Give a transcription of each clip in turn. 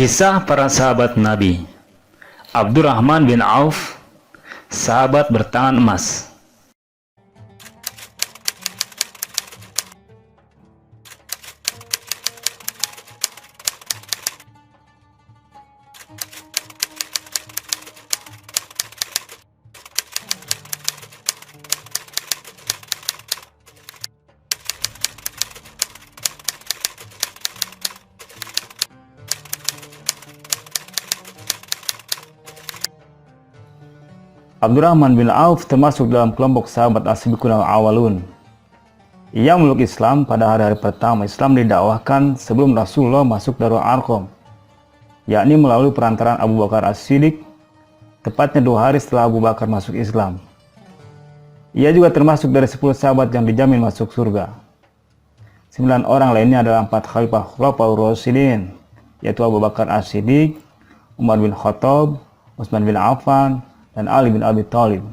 Kisah para sahabat Nabi. Abdurrahman bin Auf, sahabat bertangan emas. Abdurrahman bin Auf termasuk dalam kelompok sahabat as-sabiqun al-awwalun. Ia memeluk Islam pada hari-hari pertama Islam didakwahkan sebelum Rasulullah masuk Darul Arqam, yakni melalui perantaraan Abu Bakar As-Siddiq, tepatnya 2 hari setelah Abu Bakar masuk Islam. Ia juga termasuk dari 10 sahabat yang dijamin masuk surga. 9 orang lainnya adalah 4 khalifah Khulafaur Rasyidin, yaitu Abu Bakar As-Siddiq, Umar bin Khattab, Utsman bin Affan, dan Ali bin Abi Thalib.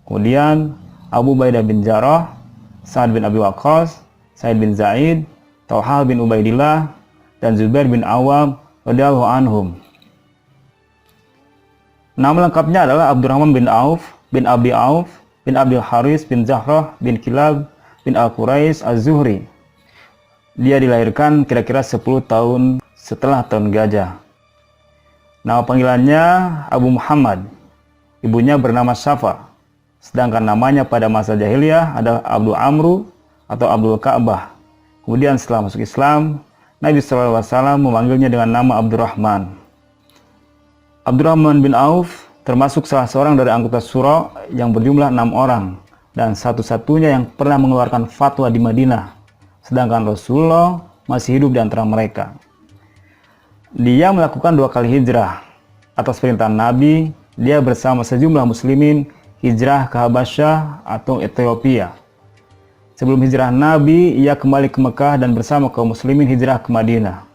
Kemudian Abu Ubaidah bin Jarrah, Sa'ad bin Abi Waqqas, Sa'id bin Zaid, Talha bin Ubaidillah, dan Zubair bin Awam radhiyallahu anhum. Nama lengkapnya adalah Abdurrahman bin Auf bin Abi Auf bin Abdul Haris bin Zahrah bin Kilab bin Al-Quraish Az-Zuhri. Dia dilahirkan kira-kira 10 tahun setelah tahun gajah. Nama panggilannya Abu Muhammad. Ibunya bernama Syafa, sedangkan namanya pada masa jahiliyah adalah Abdul Amru atau Abdul Ka'bah. Kemudian setelah masuk Islam, Nabi SAW memanggilnya dengan nama Abdurrahman. Abdurrahman bin Auf termasuk salah seorang dari anggota Syura yang berjumlah 6 orang dan satu-satunya yang pernah mengeluarkan fatwa di Madinah, sedangkan Rasulullah masih hidup di antara mereka. Dia melakukan 2 kali hijrah. Atas perintah Nabi, dia bersama sejumlah muslimin hijrah ke Habasyah atau Ethiopia. Sebelum hijrah Nabi, ia kembali ke Mekah dan bersama kaum muslimin hijrah ke Madinah.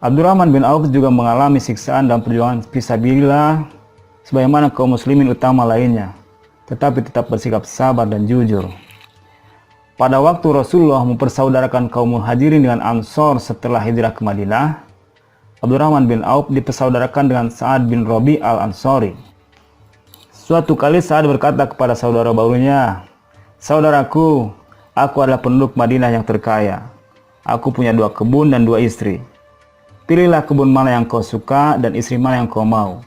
Abdurrahman bin Auf juga mengalami siksaan dalam perjuangan fisabilillah sebagaimana kaum muslimin utama lainnya, tetapi tetap bersikap sabar dan jujur. Pada waktu Rasulullah mempersaudarakan kaum muhajirin dengan Ansor setelah hijrah ke Madinah, Abdurrahman bin Auf dipersaudarakan dengan Sa'ad bin Rabi al-Ansari. Suatu kali Sa'ad berkata kepada saudara barunya, "Saudaraku, aku adalah penduduk Madinah yang terkaya. Aku punya 2 kebun dan 2 istri. Pilihlah kebun mana yang kau suka dan istri mana yang kau mau.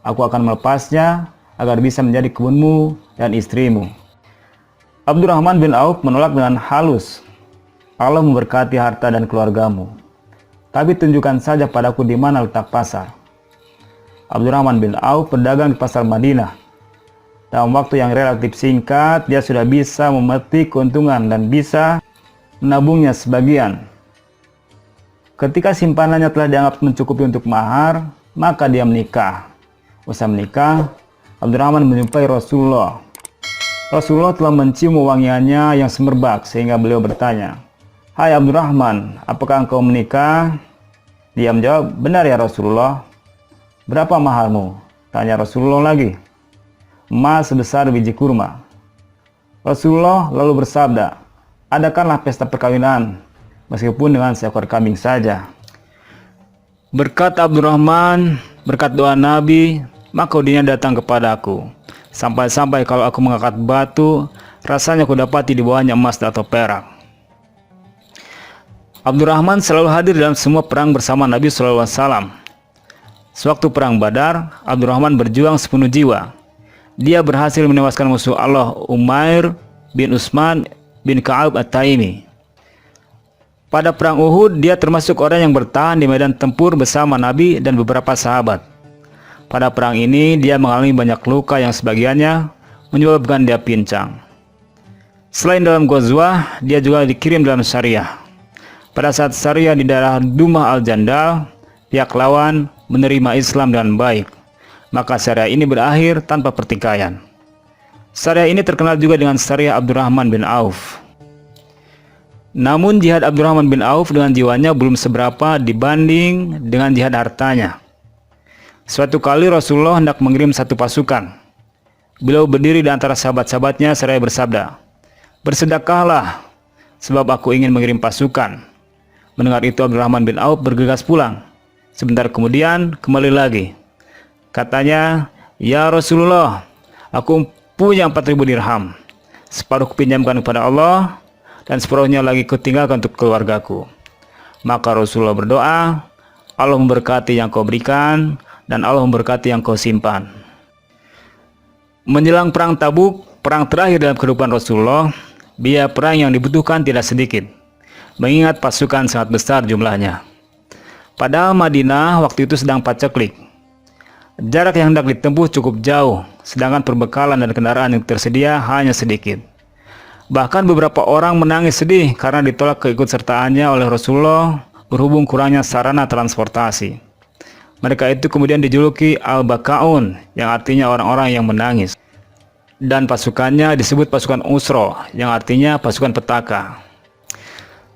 Aku akan melepasnya agar bisa menjadi kebunmu dan istrimu." Abdurrahman bin Auf menolak dengan halus, "Allah memberkati harta dan keluargamu, tapi tunjukkan saja padaku di mana letak pasar." Abdurrahman bin Auf berdagang di pasar Madinah. Dalam waktu yang relatif singkat, dia sudah bisa memetik keuntungan dan bisa menabungnya sebagian. Ketika simpanannya telah dianggap mencukupi untuk mahar, maka dia menikah. Usai menikah, Abdurrahman menjumpai Rasulullah. Rasulullah telah mencium wewangiannya yang semerbak sehingga beliau bertanya, "Hai Abdurrahman, apakah engkau menikah?" Dia menjawab, "Benar ya Rasulullah." "Berapa maharmu?" tanya Rasulullah lagi. "Emas sebesar biji kurma." Rasulullah lalu bersabda, "Adakanlah pesta perkawinan, meskipun dengan seekor kambing saja." Berkat Abdurrahman, berkat doa Nabi, maka udinya datang kepadaku. Sampai-sampai kalau aku mengangkat batu, rasanya aku dapati di bawahnya emas atau perak. Abdurrahman selalu hadir dalam semua perang bersama Nabi SAW. Sewaktu perang Badar, Abdurrahman berjuang sepenuh jiwa. Dia berhasil menewaskan musuh Allah Umair bin Utsman bin Ka'ab At-Taimi. Pada perang Uhud, dia termasuk orang yang bertahan di medan tempur bersama Nabi dan beberapa sahabat. Pada perang ini, dia mengalami banyak luka yang sebagiannya menyebabkan dia pincang. Selain dalam Ghazwah, dia juga dikirim dalam syariah. Pada saat syariah di daerah Dumah al-Jandal, pihak lawan menerima Islam dengan baik. Maka syariah ini berakhir tanpa pertikaian. Syariah ini terkenal juga dengan syariah Abdurrahman bin Auf. Namun jihad Abdurrahman bin Auf dengan jiwanya belum seberapa dibanding dengan jihad hartanya. Suatu kali Rasulullah hendak mengirim satu pasukan. Beliau berdiri di antara sahabat-sahabatnya seraya bersabda, "Bersedekahlah, sebab aku ingin mengirim pasukan." Mendengar itu Abdurrahman bin Auf bergegas pulang. Sebentar kemudian kembali lagi. Katanya, "Ya Rasulullah, aku punya 4.000 dirham. Separuh kupinjamkan kepada Allah, dan separuhnya lagi kutinggalkan untuk keluargaku." Maka Rasulullah berdoa, "Allah memberkati yang kau berikan, dan Allah memberkati yang kau simpan." Menjelang perang Tabuk, perang terakhir dalam kehidupan Rasulullah, biaya perang yang dibutuhkan tidak sedikit, mengingat pasukan sangat besar jumlahnya. Padahal Madinah waktu itu sedang paceklik. Jarak yang hendak ditempuh cukup jauh, sedangkan perbekalan dan kendaraan yang tersedia hanya sedikit. Bahkan beberapa orang menangis sedih karena ditolak keikutsertaannya oleh Rasulullah berhubung kurangnya sarana transportasi. Mereka itu kemudian dijuluki Al-Bakaun, yang artinya orang-orang yang menangis. Dan pasukannya disebut pasukan Usro, yang artinya pasukan petaka.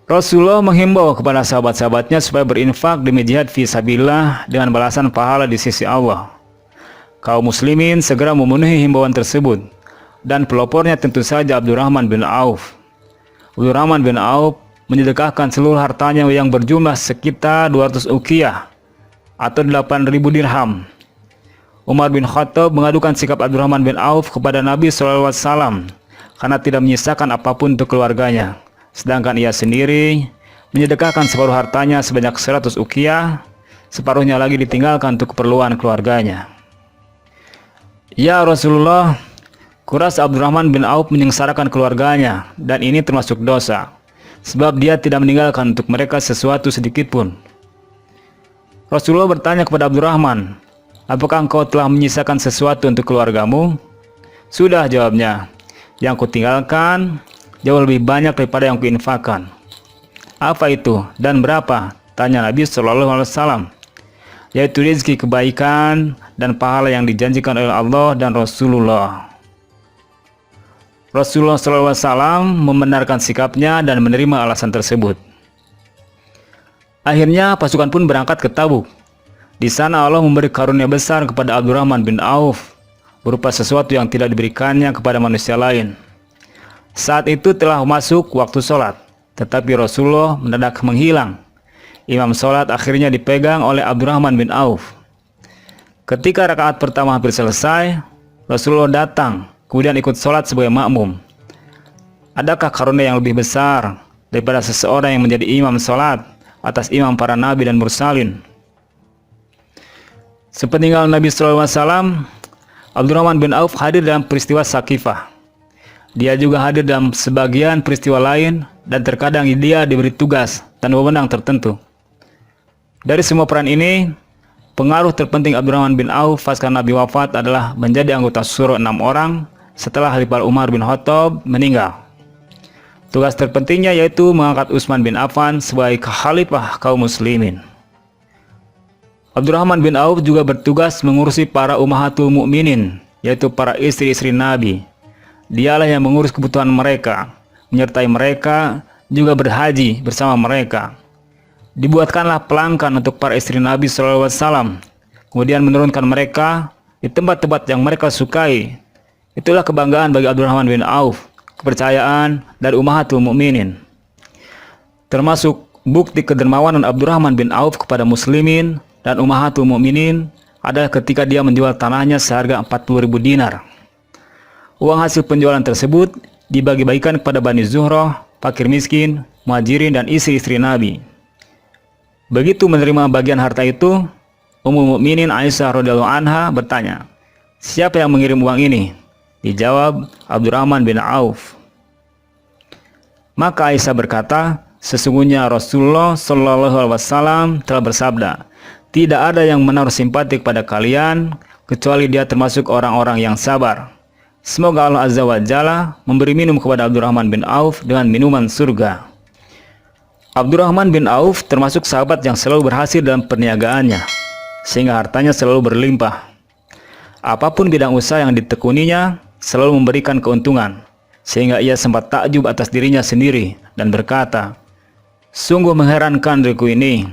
Rasulullah menghimbau kepada sahabat-sahabatnya supaya berinfak demi jihad fi sabilillah dengan balasan pahala di sisi Allah. Kaum muslimin segera memenuhi himbauan tersebut, dan pelopornya tentu saja Abdurrahman bin Auf. Abdurrahman bin Auf menyedekahkan seluruh hartanya yang berjumlah sekitar 200 uqiyah atau 8.000 dirham. Umar bin Khattab mengadukan sikap Abdurrahman bin Auf kepada Nabi SAW karena tidak menyisakan apapun untuk keluarganya, sedangkan ia sendiri menyedekahkan separuh hartanya sebanyak 100 uqiyah, separuhnya lagi ditinggalkan untuk keperluan keluarganya. "Ya Rasulullah, kurasa Abdurrahman bin Auf menyengsarakan keluarganya, dan ini termasuk dosa, sebab dia tidak meninggalkan untuk mereka sesuatu sedikit pun." Rasulullah bertanya kepada Abdurrahman, "Apakah engkau telah menyisakan sesuatu untuk keluargamu?" "Sudah," jawabnya. "Yang kutinggalkan jauh lebih banyak daripada yang kuinfakkan." "Apa itu dan berapa?" tanya Nabi SAW. "Yaitu rezeki kebaikan dan pahala yang dijanjikan oleh Allah dan Rasulullah." Rasulullah SAW membenarkan sikapnya dan menerima alasan tersebut. Akhirnya pasukan pun berangkat ke Tabuk. Di sana Allah memberi karunia besar kepada Abdurrahman bin Auf, berupa sesuatu yang tidak diberikannya kepada manusia lain. Saat itu telah masuk waktu sholat, tetapi Rasulullah mendadak menghilang. Imam sholat akhirnya dipegang oleh Abdurrahman bin Auf. Ketika rakaat pertama hampir selesai, Rasulullah datang, kemudian ikut sholat sebagai makmum. Adakah karunia yang lebih besar daripada seseorang yang menjadi imam sholat atas imam para nabi dan mursalin? Sepeninggal Nabi SAW, Abdurrahman bin Auf hadir dalam peristiwa Sakifah. Dia juga hadir dalam sebagian peristiwa lain, dan terkadang dia diberi tugas dan wewenang tertentu. Dari semua peran ini, pengaruh terpenting Abdurrahman bin Auf pasca Nabi wafat adalah menjadi anggota Syuro 6 orang setelah Khalifah Umar bin Khattab meninggal. Tugas terpentingnya yaitu mengangkat Utsman bin Affan sebagai khalifah kaum muslimin. Abdurrahman bin Auf juga bertugas mengurusi para ummahatul mukminin, yaitu para istri-istri Nabi. Dialah yang mengurus kebutuhan mereka, menyertai mereka, juga berhaji bersama mereka. Dibuatkanlah pelangkan untuk para istri Nabi SAW, kemudian menurunkan mereka di tempat-tempat yang mereka sukai. Itulah kebanggaan bagi Abdurrahman bin Auf, kepercayaan dari ummahatul mukminin. Termasuk bukti kedermawanan Abdurrahman bin Auf kepada muslimin dan ummahatul mukminin adalah ketika dia menjual tanahnya seharga 40.000 dinar. Uang hasil penjualan tersebut dibagi-bagikan kepada Bani Zuhroh, fakir miskin, muhajirin, dan istri-istri Nabi. Begitu menerima bagian harta itu, Ummul Mukminin Aisyah radhiyallahu anha bertanya, "Siapa yang mengirim uang ini?" Dijawab, "Abdurrahman bin Auf." Maka Aisyah berkata, "Sesungguhnya Rasulullah SAW telah bersabda, tidak ada yang menaruh simpati kepada kalian kecuali dia termasuk orang-orang yang sabar. Semoga Allah Azza wa Jalla memberi minum kepada Abdurrahman bin Auf dengan minuman surga." Abdurrahman bin Auf termasuk sahabat yang selalu berhasil dalam perniagaannya, sehingga hartanya selalu berlimpah. Apapun bidang usaha yang ditekuninya selalu memberikan keuntungan, sehingga ia sempat takjub atas dirinya sendiri dan berkata, "Sungguh mengherankan diriku ini.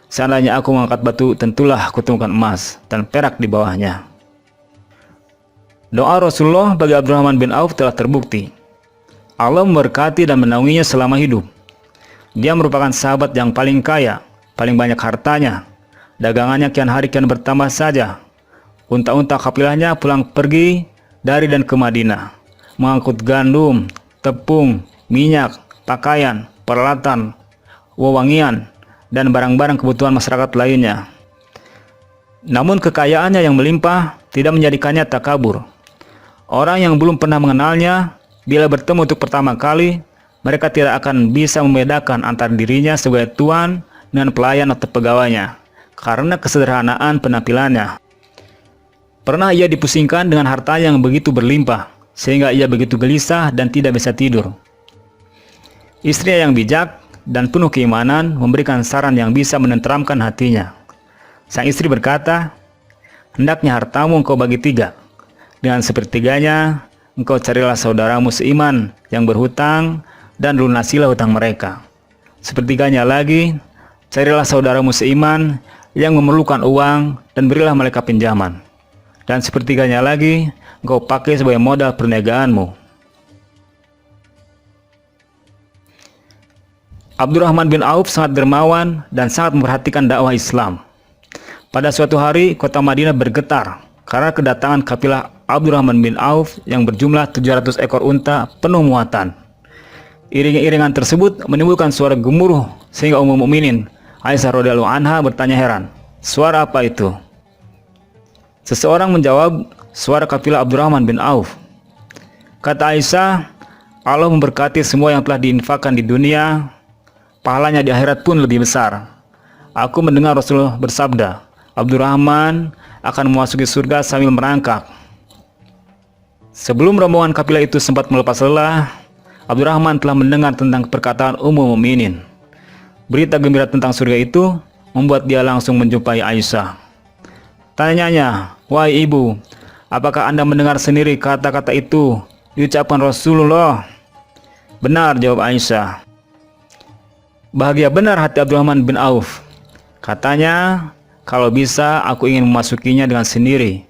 Seandainya aku mengangkat batu, tentulah kutemukan emas dan perak di bawahnya." Doa Rasulullah bagi Abdurrahman bin Auf telah terbukti. Allah memberkati dan menaunginya selama hidup. Dia merupakan sahabat yang paling kaya, paling banyak hartanya, Dagangannya kian hari kian bertambah saja. Unta-unta kafilahnya pulang pergi dari dan ke Madinah, mengangkut gandum, tepung, minyak, pakaian, peralatan, wewangian, dan barang-barang kebutuhan masyarakat lainnya. Namun kekayaannya yang melimpah tidak menjadikannya takabur. Orang yang belum pernah mengenalnya, bila bertemu untuk pertama kali, mereka tidak akan bisa membedakan antara dirinya sebagai tuan dan pelayan atau pegawainya, karena kesederhanaan penampilannya. Pernah ia dipusingkan dengan harta yang begitu berlimpah, sehingga ia begitu gelisah dan tidak bisa tidur. Istrinya yang bijak dan penuh keimanan memberikan saran yang bisa menenteramkan hatinya. Sang istri berkata, "Hendaknya hartamu engkau bagi 3. Dengan sepertiganya, engkau carilah saudaramu seiman yang berhutang dan lunasilah hutang mereka. Sepertiganya lagi, carilah saudaramu seiman yang memerlukan uang dan berilah mereka pinjaman. Dan sepertiganya lagi, engkau pakai sebagai modal perniagaanmu." Abdurrahman bin Auf sangat dermawan dan sangat memperhatikan dakwah Islam. Pada suatu hari, kota Madinah bergetar karena kedatangan kafilah Abdurrahman bin Auf yang berjumlah 700 ekor unta penuh muatan. Iring-iringan tersebut menimbulkan suara gemuruh sehingga Ummul Mukminin Aisyah radhiyallahu anha bertanya heran, "Suara apa itu?" Seseorang menjawab, "Suara kafilah Abdurrahman bin Auf." Kata Aisyah, "Allah memberkati semua yang telah diinfakkan di dunia, pahalanya di akhirat pun lebih besar. Aku mendengar Rasulullah bersabda, Abdurrahman akan memasuki surga sambil merangkak." Sebelum rombongan kafilah itu sempat melepas lelah, Abdurrahman telah mendengar tentang perkataan Ummul Mukminin. Berita gembira tentang surga itu membuat dia langsung menjumpai Aisyah. Tanyanya, "Wahai ibu, apakah Anda mendengar sendiri kata-kata itu diucapkan Rasulullah?" "Benar," jawab Aisyah. Bahagia benar hati Abdurrahman bin Auf. Katanya, "Kalau bisa aku ingin memasukinya dengan sendiri.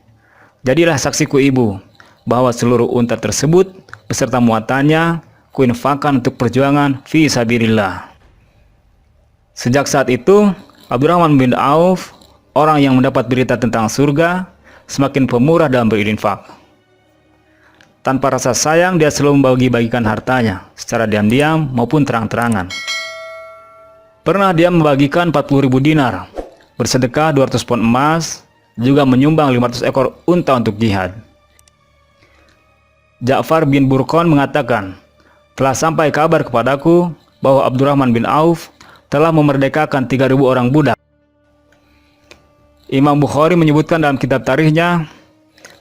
Jadilah saksiku ibu, bahwa seluruh unta tersebut beserta muatannya kuinfakkan untuk perjuangan fi sabilillah." Sejak saat itu, Abdurrahman bin Auf, orang yang mendapat berita tentang surga, semakin pemurah dalam berinfak. Tanpa rasa sayang, dia selalu membagi-bagikan hartanya, secara diam-diam maupun terang-terangan. Pernah dia membagikan 40.000 dinar, bersedekah 200 pon emas, juga menyumbang 500 ekor unta untuk jihad. Ja'far bin Burqan mengatakan, "Telah sampai kabar kepadaku bahwa Abdurrahman bin Auf telah memerdekakan 3.000 orang budak." Imam Bukhari menyebutkan dalam kitab tarikhnya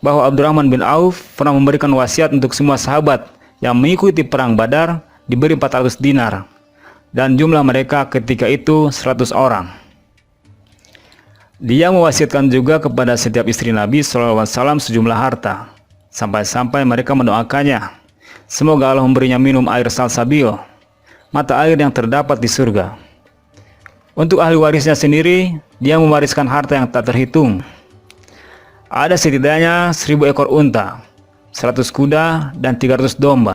bahwa Abdurrahman bin Auf pernah memberikan wasiat untuk semua sahabat yang mengikuti perang Badar diberi 400 dinar, dan jumlah mereka ketika itu 100 orang. Dia mewasiatkan juga kepada setiap istri Nabi SAW sejumlah harta, sampai-sampai mereka mendoakannya, semoga Allah memberinya minum air salsabil, mata air yang terdapat di surga. Untuk ahli warisnya sendiri, dia mewariskan harta yang tak terhitung. Ada setidaknya 1.000 ekor unta, 100 kuda, dan 300 domba.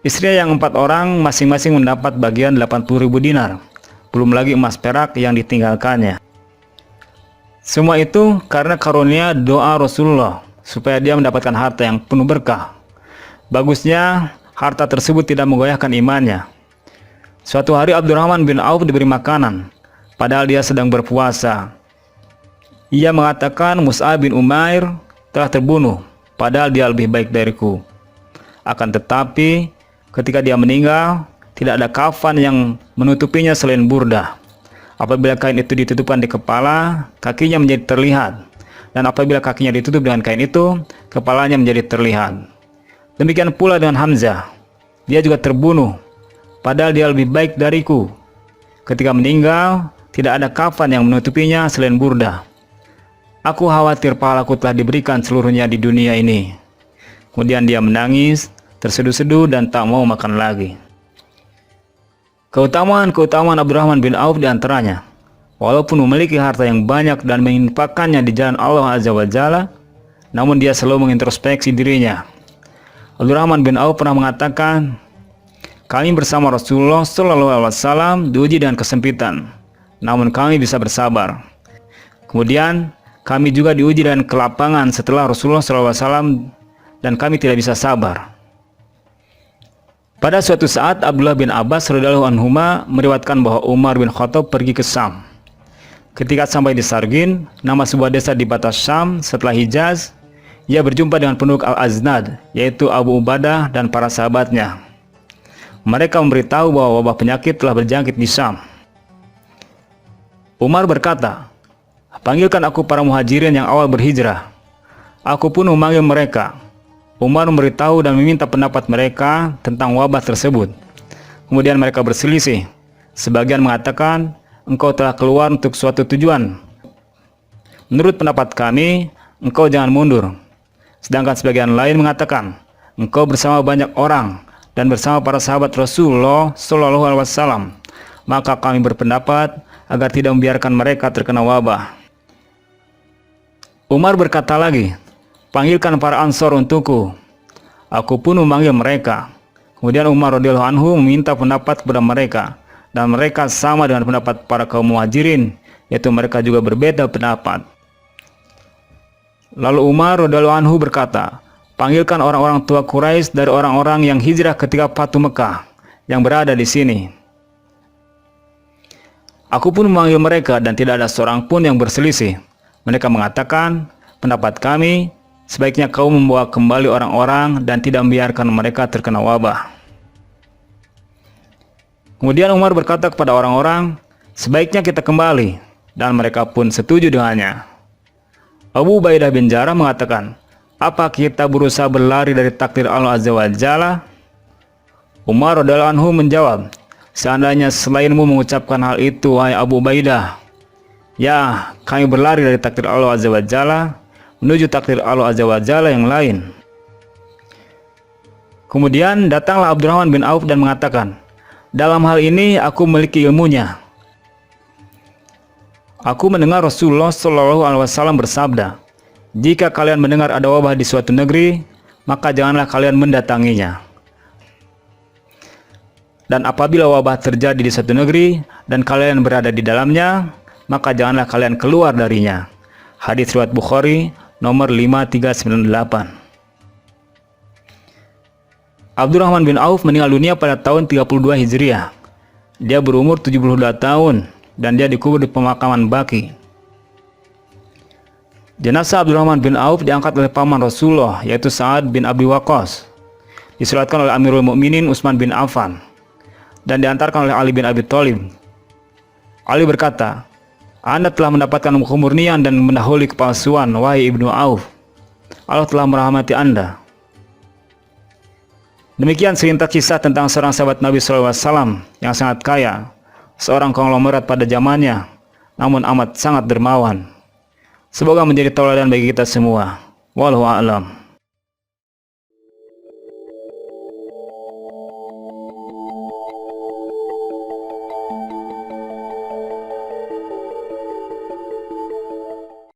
Istrinya yang 4 orang masing-masing mendapat bagian 80.000 dinar, belum lagi emas perak yang ditinggalkannya. Semua itu karena karunia doa Rasulullah supaya dia mendapatkan harta yang penuh berkah. Bagusnya, harta tersebut tidak menggoyahkan imannya. Suatu hari Abdurrahman bin Auf diberi makanan, padahal dia sedang berpuasa. Ia mengatakan, "Mus'ab bin Umair telah terbunuh, padahal dia lebih baik dariku. Akan tetapi, ketika dia meninggal, tidak ada kafan yang menutupinya selain burdah. Apabila kain itu ditutupkan di kepala, kakinya menjadi terlihat. Dan apabila kakinya ditutup dengan kain itu, kepalanya menjadi terlihat. Demikian pula dengan Hamzah. Dia juga terbunuh, padahal dia lebih baik dariku. Ketika meninggal, tidak ada kafan yang menutupinya selain burdah. Aku khawatir pahalaku telah diberikan seluruhnya di dunia ini." Kemudian dia menangis, terseduh-seduh dan tak mau makan lagi. Keutamaan Abdurrahman bin Auf diantaranya, walaupun memiliki harta yang banyak dan menginfakkannya di jalan Allah Azza wa Jalla, namun dia selalu mengintrospeksi dirinya. Abdurrahman bin Auf pernah mengatakan, "Kami bersama Rasulullah SAW diuji dengan kesempitan, namun kami bisa bersabar. Kemudian kami juga diuji dengan kelapangan setelah Rasulullah SAW dan kami tidak bisa sabar. Pada suatu saat Abdullah bin Abbas radhiyallahu anhuma meriwayatkan bahwa Umar bin Khattab pergi ke Syam. Ketika sampai di Sargin, nama sebuah desa di batas Syam setelah Hijaz, ia berjumpa dengan penduduk Al-Aznad, yaitu Abu Ubadah dan para sahabatnya. Mereka memberitahu bahwa wabah penyakit telah berjangkit di Syam. Umar berkata, "Panggilkan aku para muhajirin yang awal berhijrah." Aku pun memanggil mereka. Umar memberitahu dan meminta pendapat mereka tentang wabah tersebut. Kemudian mereka berselisih. Sebagian mengatakan, "Engkau telah keluar untuk suatu tujuan. Menurut pendapat kami, engkau jangan mundur." Sedangkan sebagian lain mengatakan, "Engkau bersama banyak orang dan bersama para sahabat Rasulullah SAW. Maka kami berpendapat agar tidak membiarkan mereka terkena wabah." Umar berkata lagi, "Panggilkan para Ansor untukku." Aku pun memanggil mereka. Kemudian Umar radhiyallahu anhu meminta pendapat kepada mereka, dan mereka sama dengan pendapat para kaum muhajirin, yaitu mereka juga berbeda pendapat. Lalu Umar radhiyallahu anhu berkata, "Panggilkan orang-orang tua Quraisy dari orang-orang yang hijrah ketika Fatu Mekah yang berada di sini." Aku pun memanggil mereka dan tidak ada seorang pun yang berselisih. Mereka mengatakan, "Pendapat kami, sebaiknya kau membawa kembali orang-orang dan tidak membiarkan mereka terkena wabah." Kemudian Umar berkata kepada orang-orang, "Sebaiknya kita kembali," dan mereka pun setuju dengannya. Abu Ubaidah bin Jarrah mengatakan, "Apa kita berusaha berlari dari takdir Allah Azza wa Jalla?" Umar radhiyallahu anhu menjawab, "Seandainya selainmu mengucapkan hal itu, wahai Abu Ubaidah, ya, kami berlari dari takdir Allah Azza wa Jalla menuju takdir Allah Azza wa Jalla yang lain." Kemudian datanglah Abdurrahman bin Auf dan mengatakan, "Dalam hal ini aku memiliki ilmunya. Aku mendengar Rasulullah SAW bersabda, 'Jika kalian mendengar ada wabah di suatu negeri, maka janganlah kalian mendatanginya. Dan apabila wabah terjadi di suatu negeri dan kalian berada di dalamnya, maka janganlah kalian keluar darinya.'" Hadis riwayat Bukhari nomor 5398. Abdurrahman bin Auf meninggal dunia pada tahun 32 Hijriah. Dia berumur 72 tahun dan dia dikubur di pemakaman Baqi. Jenazah Abdurrahman bin Auf diangkat oleh paman Rasulullah, yaitu Sa'ad bin Abi Waqqas. Disolatkan oleh Amirul Mukminin Utsman bin Affan dan diantarkan oleh Ali bin Abi Thalib. Ali berkata, "Anda telah mendapatkan kemurnian dan mendahului kepalsuan, wahai Ibnu Auf. Allah telah merahmati Anda." Demikian selintas kisah tentang seorang sahabat Nabi SAW yang sangat kaya, seorang konglomerat pada zamannya, namun amat sangat dermawan. Semoga menjadi tauladan bagi kita semua. Wallahu a'lam.